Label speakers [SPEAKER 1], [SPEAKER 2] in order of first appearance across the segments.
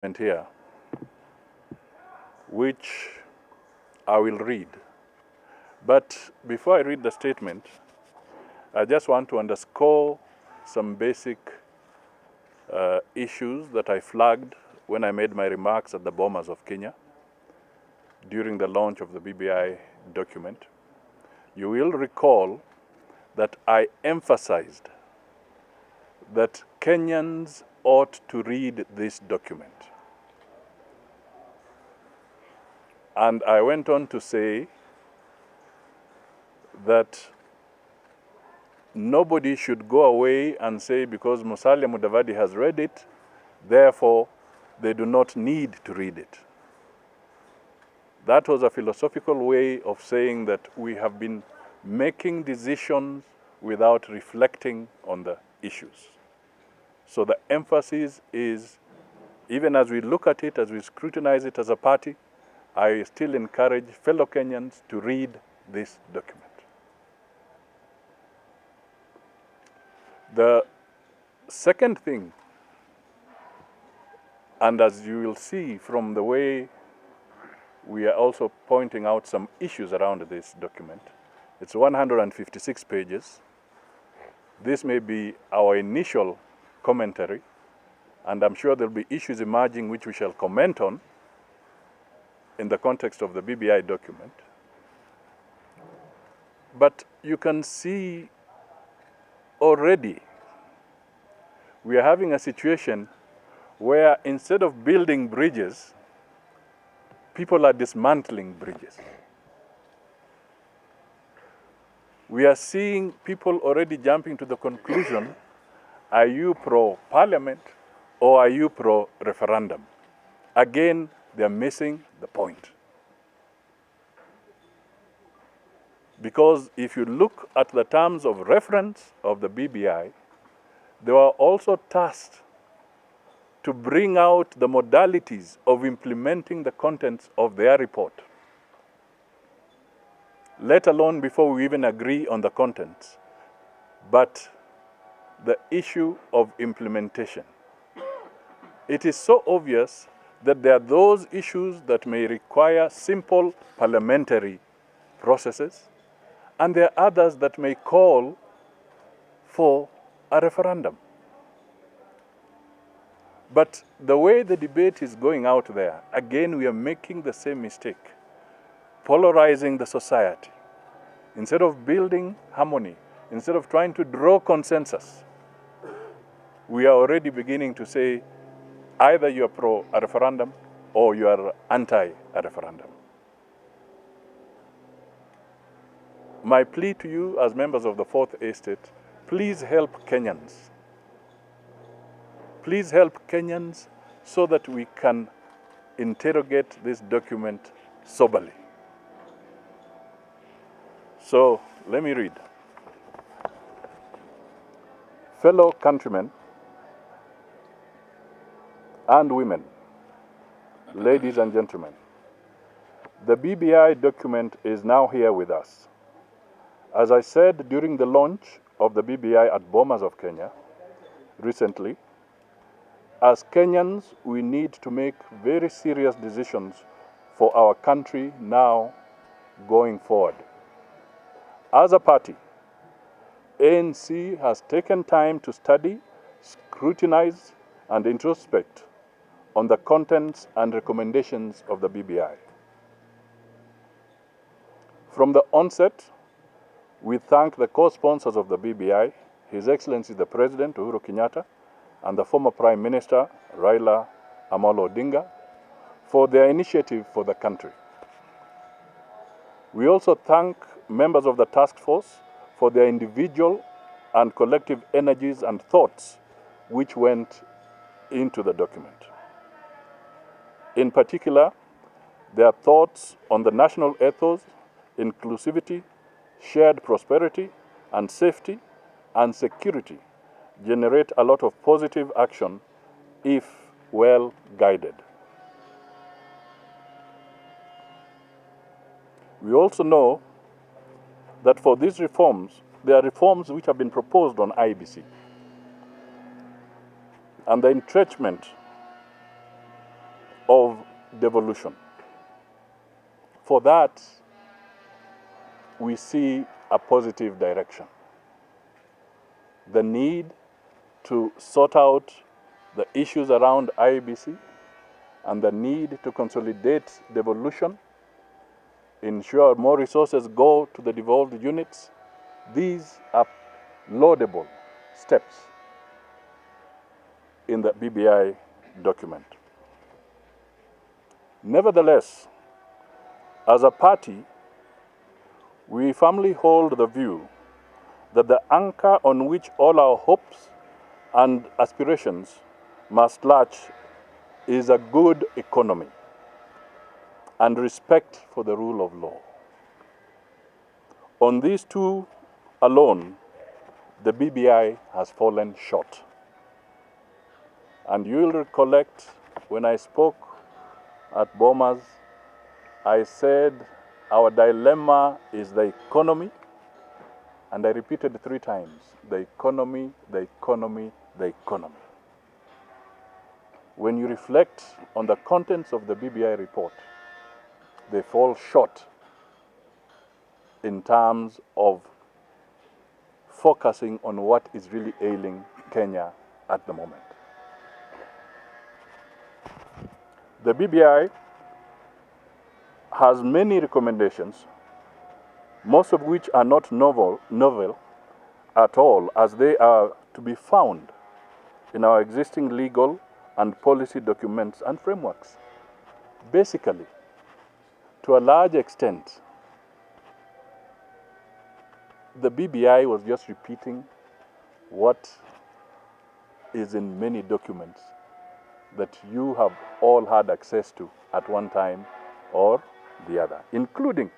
[SPEAKER 1] here, which I will read. But before I read the statement, I just want to underscore some basic issues that I flagged when I made my remarks at the Bomas of Kenya during the launch of the BBI document. You will recall that I emphasized that Kenyans ought to read this document. And I went on to say that nobody should go away and say because Musalia Mudavad has read it, therefore they do not need to read it. That was a philosophical way of saying that we have been making decisions without reflecting on the issues. So the emphasis is, even as we look at it, as we scrutinize it as a party, I still encourage fellow Kenyans to read this document. The second thing, and as you will see from the way we are also pointing out some issues around this document, it's 156 pages. This may be our initial commentary, and I'm sure there'll be issues emerging which we shall comment on in the context of the BBI document. But you can see already we are having a situation where instead of building bridges, people are dismantling bridges. We are seeing people already jumping to the conclusion, are you pro-parliament or are you pro-referendum? Again, they're missing the point. Because if you look at the terms of reference of the BBI, they were also tasked to bring out the modalities of implementing the contents of their report, let alone before we even agree on the contents, but the issue of implementation. It is so obvious that there are those issues that may require simple parliamentary processes, and there are others that may call for a referendum. But the way the debate is going out there, again, we are making the same mistake, polarizing the society. Instead of building harmony, instead of trying to draw consensus, we are already beginning to say either you are pro a referendum or you are anti a referendum. My plea to you as members of the Fourth Estate, please help Kenyans. Please help Kenyans so that we can interrogate this document soberly. So let me read. Fellow countrymen and women, ladies and gentlemen, the BBI document is now here with us. As I said during the launch of the BBI at Bomas of Kenya recently, as Kenyans, we need to make very serious decisions for our country now going forward. As a party, ANC has taken time to study, scrutinize, and introspect on the contents and recommendations of the BBI. From the onset, we thank the co-sponsors of the BBI, His Excellency the President, Uhuru Kenyatta, and the former Prime Minister, Raila Odinga, for their initiative for the country. We also thank members of the task force for their individual and collective energies and thoughts which went into the document. In particular, their thoughts on the national ethos, inclusivity, shared prosperity, and safety and security generate a lot of positive action if well guided. We also know that for these reforms, there are reforms which have been proposed on IBC. And the entrenchment devolution. For that, we see a positive direction. The need to sort out the issues around IEBC and the need to consolidate devolution, ensure more resources go to the devolved units. These are laudable steps in the BBI document. Nevertheless, as a party, we firmly hold the view that the anchor on which all our hopes and aspirations must latch is a good economy and respect for the rule of law. On these two alone, the BBI has fallen short. And you will recollect when I spoke at Bomas, I said our dilemma is the economy, and I repeated 3 times, the economy, the economy, the economy. When you reflect on the contents of the BBI report, they fall short in terms of focusing on what is really ailing Kenya at the moment. The BBI has many recommendations, most of which are not novel at all, as they are to be found in our existing legal and policy documents and frameworks. Basically, to a large extent, the BBI was just repeating what is in many documents that you have all had access to at one time or the other, including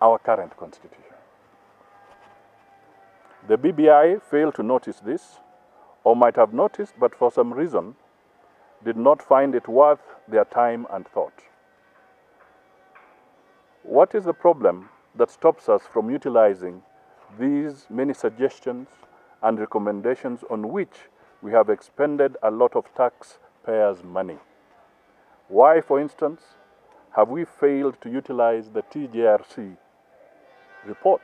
[SPEAKER 1] our current constitution. The BBI failed to notice this, or might have noticed, but for some reason did not find it worth their time and thought. What is the problem that stops us from utilizing these many suggestions and recommendations on which we have expended a lot of taxpayers' money? Why, for instance, have we failed to utilize the TJRC report?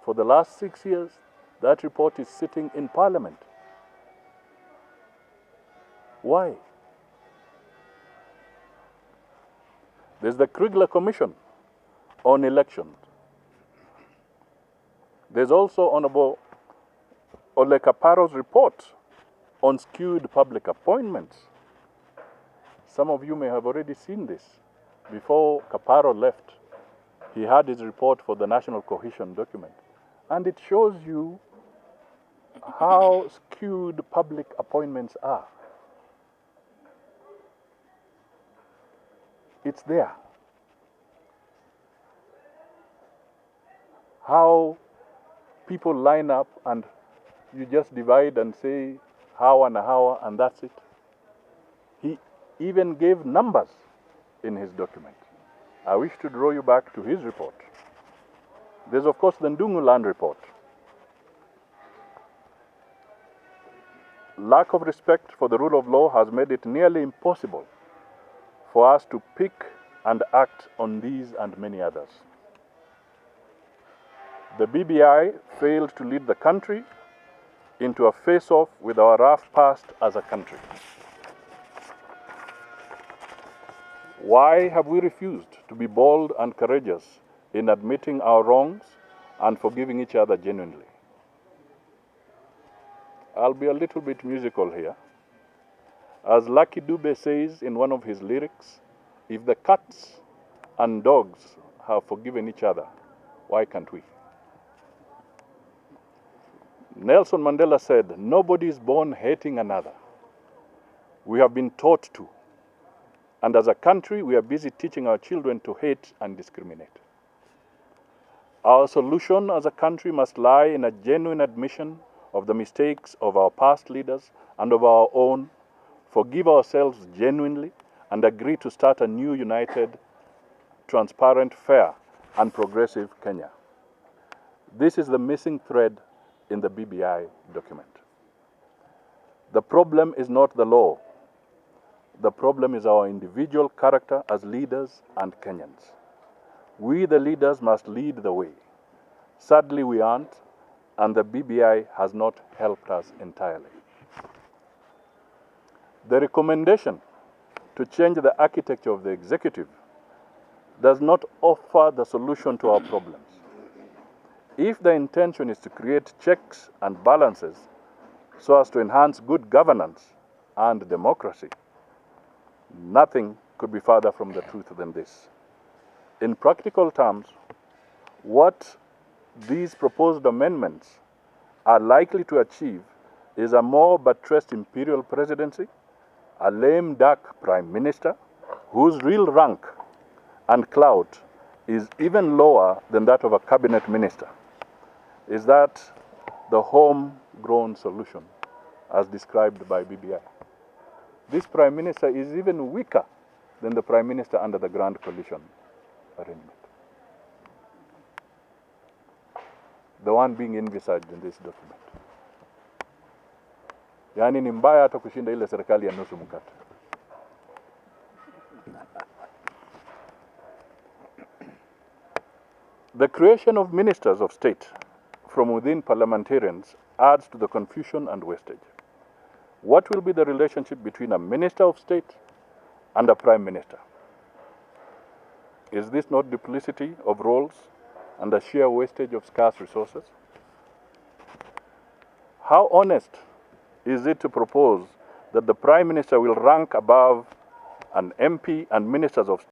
[SPEAKER 1] For the last 6 years, that report is sitting in Parliament. Why? There's the Kriegler Commission on elections. There's also Honorable Ole Kaparo's report on skewed public appointments. Some of you may have already seen this. Before Kaparo left, he had his report for the National Cohesion document. And it shows you how skewed public appointments are. It's there. How people line up and you just divide and say how and how and that's it. He even gave numbers in his document. I wish to draw you back to his report. There's of course the Ndungu land report. Lack of respect for the rule of law has made it nearly impossible for us to pick and act on these and many others. The BBI failed to lead the country into a face-off with our rough past as a country. Why have we refused to be bold and courageous in admitting our wrongs and forgiving each other genuinely? I'll be a little bit musical here. As Lucky Dube says in one of his lyrics, if the cats and dogs have forgiven each other, why can't we? Nelson Mandela said, nobody is born hating another. We have been taught to. And as a country, we are busy teaching our children to hate and discriminate. Our solution as a country must lie in a genuine admission of the mistakes of our past leaders and of our own, forgive ourselves genuinely, and agree to start a new united, transparent, fair, and progressive Kenya. This is the missing thread in the BBI document. The problem is not the law. The problem is our individual character as leaders and Kenyans. We, the leaders, must lead the way. Sadly, we aren't, and the BBI has not helped us entirely. The recommendation to change the architecture of the executive does not offer the solution to our problems. If the intention is to create checks and balances so as to enhance good governance and democracy, nothing could be further from the truth than this. In practical terms, what these proposed amendments are likely to achieve is a more buttressed imperial presidency, a lame duck prime minister whose real rank and clout is even lower than that of a cabinet minister. Is that the homegrown solution as described by BBI? This prime minister is even weaker than the prime minister under the Grand Coalition arrangement, the one being envisaged in this document. Yaani ni mbaya hata kushinda ile serikali ya nusu mkate. The creation of ministers of state from within parliamentarians adds to the confusion and wastage. What will be the relationship between a minister of state and a prime minister? Is this not duplicity of roles and a sheer wastage of scarce resources? How honest is it to propose that the prime minister will rank above an MP and ministers of